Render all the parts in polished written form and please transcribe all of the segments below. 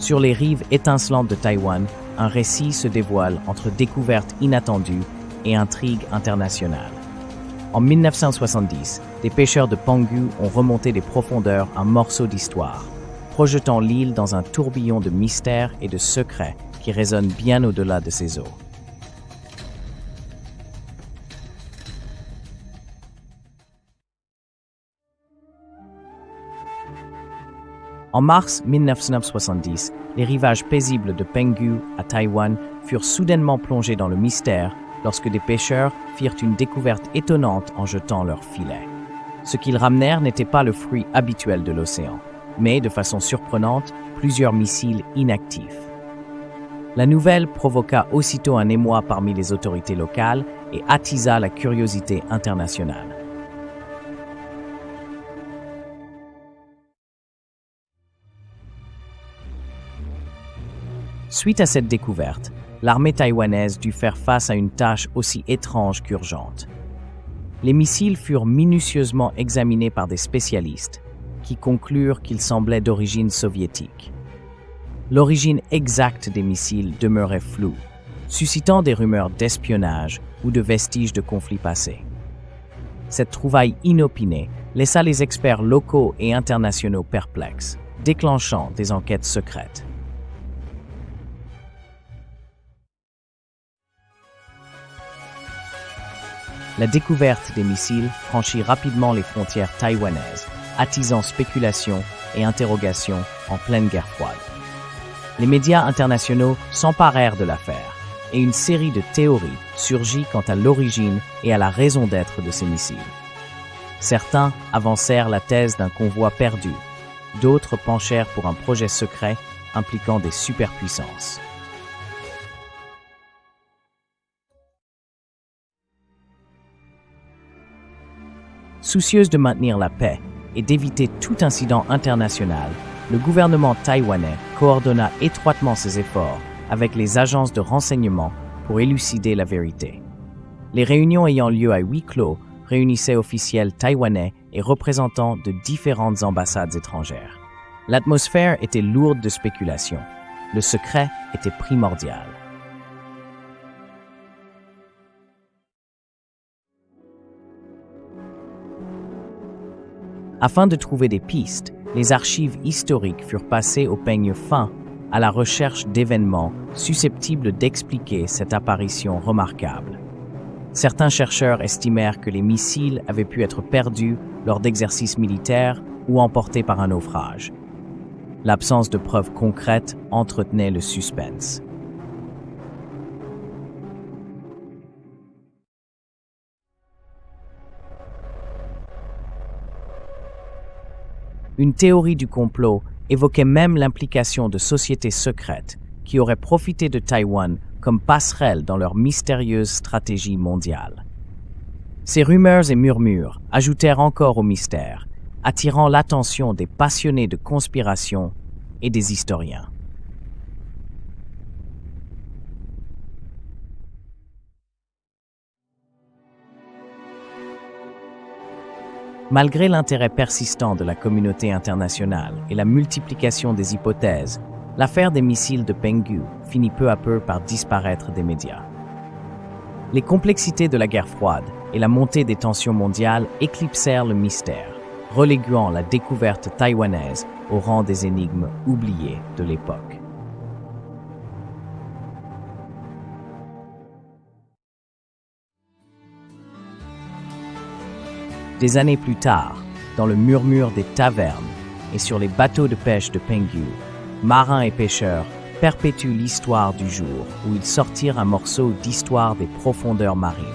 Sur les rives étincelantes de Taïwan, un récit se dévoile entre découvertes inattendues et intrigues internationales. En 1970, des pêcheurs de Penghu ont remonté des profondeurs un morceau d'histoire, projetant l'île dans un tourbillon de mystères et de secrets qui résonne bien au-delà de ses eaux. En mars 1970, les rivages paisibles de Penghu à Taïwan furent soudainement plongés dans le mystère lorsque des pêcheurs firent une découverte étonnante en jetant leurs filets. Ce qu'ils ramenèrent n'était pas le fruit habituel de l'océan, mais, de façon surprenante, plusieurs missiles inactifs. La nouvelle provoqua aussitôt un émoi parmi les autorités locales et attisa la curiosité internationale. Suite à cette découverte, l'armée taïwanaise dut faire face à une tâche aussi étrange qu'urgente. Les missiles furent minutieusement examinés par des spécialistes, qui conclurent qu'ils semblaient d'origine soviétique. L'origine exacte des missiles demeurait floue, suscitant des rumeurs d'espionnage ou de vestiges de conflits passés. Cette trouvaille inopinée laissa les experts locaux et internationaux perplexes, déclenchant des enquêtes secrètes. La découverte des missiles franchit rapidement les frontières taïwanaises, attisant spéculation et interrogations en pleine guerre froide. Les médias internationaux s'emparèrent de l'affaire et une série de théories surgit quant à l'origine et à la raison d'être de ces missiles. Certains avancèrent la thèse d'un convoi perdu, d'autres penchèrent pour un projet secret impliquant des superpuissances. Soucieuse de maintenir la paix et d'éviter tout incident international, le gouvernement taïwanais coordonna étroitement ses efforts avec les agences de renseignement pour élucider la vérité. Les réunions ayant lieu à huis clos réunissaient officiels taïwanais et représentants de différentes ambassades étrangères. L'atmosphère était lourde de spéculations. Le secret était primordial. Afin de trouver des pistes, les archives historiques furent passées au peigne fin à la recherche d'événements susceptibles d'expliquer cette apparition remarquable. Certains chercheurs estimèrent que les missiles avaient pu être perdus lors d'exercices militaires ou emportés par un naufrage. L'absence de preuves concrètes entretenait le suspense. Une théorie du complot évoquait même l'implication de sociétés secrètes qui auraient profité de Taïwan comme passerelle dans leur mystérieuse stratégie mondiale. Ces rumeurs et murmures ajoutèrent encore au mystère, attirant l'attention des passionnés de conspiration et des historiens. Malgré l'intérêt persistant de la communauté internationale et la multiplication des hypothèses, l'affaire des missiles de Penghu finit peu à peu par disparaître des médias. Les complexités de la guerre froide et la montée des tensions mondiales éclipsèrent le mystère, reléguant la découverte taïwanaise au rang des énigmes oubliées de l'époque. Des années plus tard, dans le murmure des tavernes et sur les bateaux de pêche de Penghu, marins et pêcheurs perpétuent l'histoire du jour où ils sortirent un morceau d'histoire des profondeurs marines.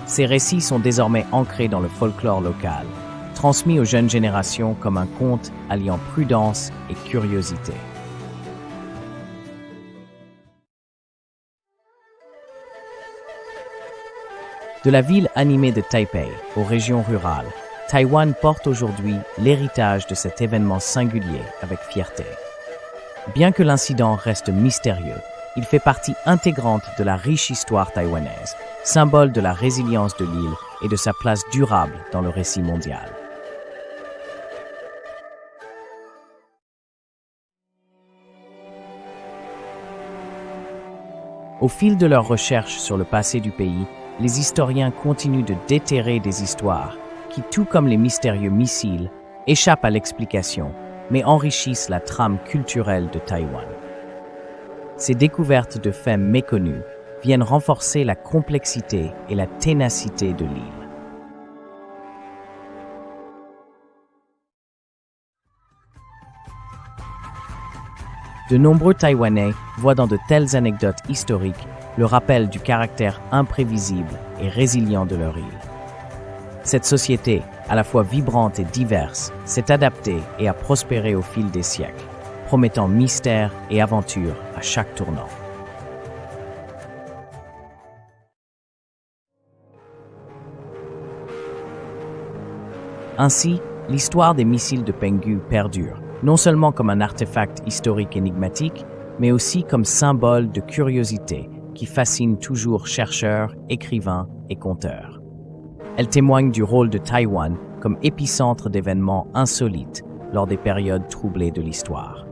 Ces récits sont désormais ancrés dans le folklore local, transmis aux jeunes générations comme un conte alliant prudence et curiosité. De la ville animée de Taipei aux régions rurales, Taïwan porte aujourd'hui l'héritage de cet événement singulier avec fierté. Bien que l'incident reste mystérieux, il fait partie intégrante de la riche histoire taïwanaise, symbole de la résilience de l'île et de sa place durable dans le récit mondial. Au fil de leurs recherches sur le passé du pays, les historiens continuent de déterrer des histoires qui, tout comme les mystérieux missiles, échappent à l'explication, mais enrichissent la trame culturelle de Taïwan. Ces découvertes de faits méconnus viennent renforcer la complexité et la ténacité de l'île. De nombreux Taïwanais voient dans de telles anecdotes historiques le rappel du caractère imprévisible et résilient de leur île. Cette société, à la fois vibrante et diverse, s'est adaptée et a prospéré au fil des siècles, promettant mystère et aventure à chaque tournant. Ainsi, l'histoire des missiles de Penghu perdure, non seulement comme un artefact historique énigmatique, mais aussi comme symbole de curiosité qui fascine toujours chercheurs, écrivains et conteurs. Elle témoigne du rôle de Taïwan comme épicentre d'événements insolites lors des périodes troublées de l'histoire.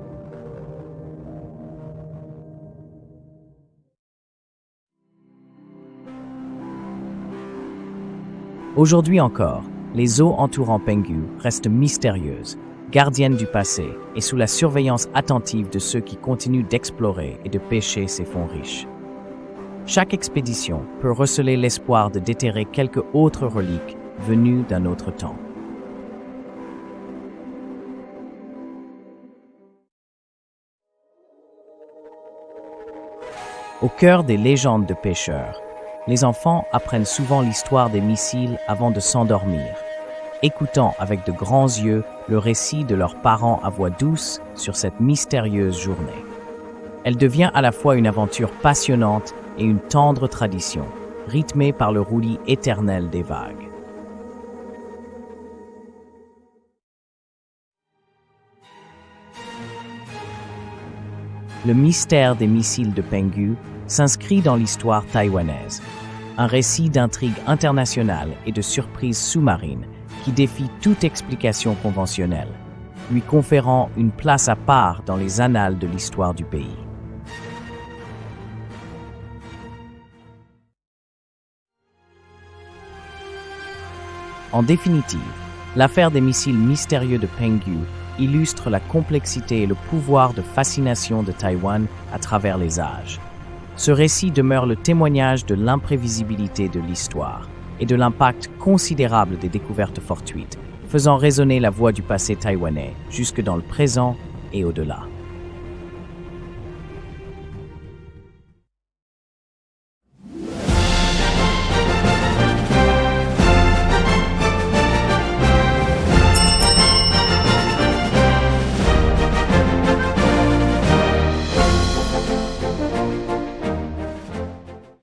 Aujourd'hui encore, les eaux entourant Penghu restent mystérieuses, gardiennes du passé et sous la surveillance attentive de ceux qui continuent d'explorer et de pêcher ces fonds riches. Chaque expédition peut receler l'espoir de déterrer quelques autres reliques venues d'un autre temps. Au cœur des légendes de pêcheurs, les enfants apprennent souvent l'histoire des missiles avant de s'endormir, écoutant avec de grands yeux le récit de leurs parents à voix douce sur cette mystérieuse journée. Elle devient à la fois une aventure passionnante et une tendre tradition, rythmée par le roulis éternel des vagues. Le mystère des missiles de Penghu s'inscrit dans l'histoire taïwanaise, un récit d'intrigue internationale et de surprises sous-marines qui défie toute explication conventionnelle, lui conférant une place à part dans les annales de l'histoire du pays. En définitive, l'affaire des missiles mystérieux de Penghu illustre la complexité et le pouvoir de fascination de Taïwan à travers les âges. Ce récit demeure le témoignage de l'imprévisibilité de l'histoire et de l'impact considérable des découvertes fortuites, faisant résonner la voix du passé taïwanais jusque dans le présent et au-delà.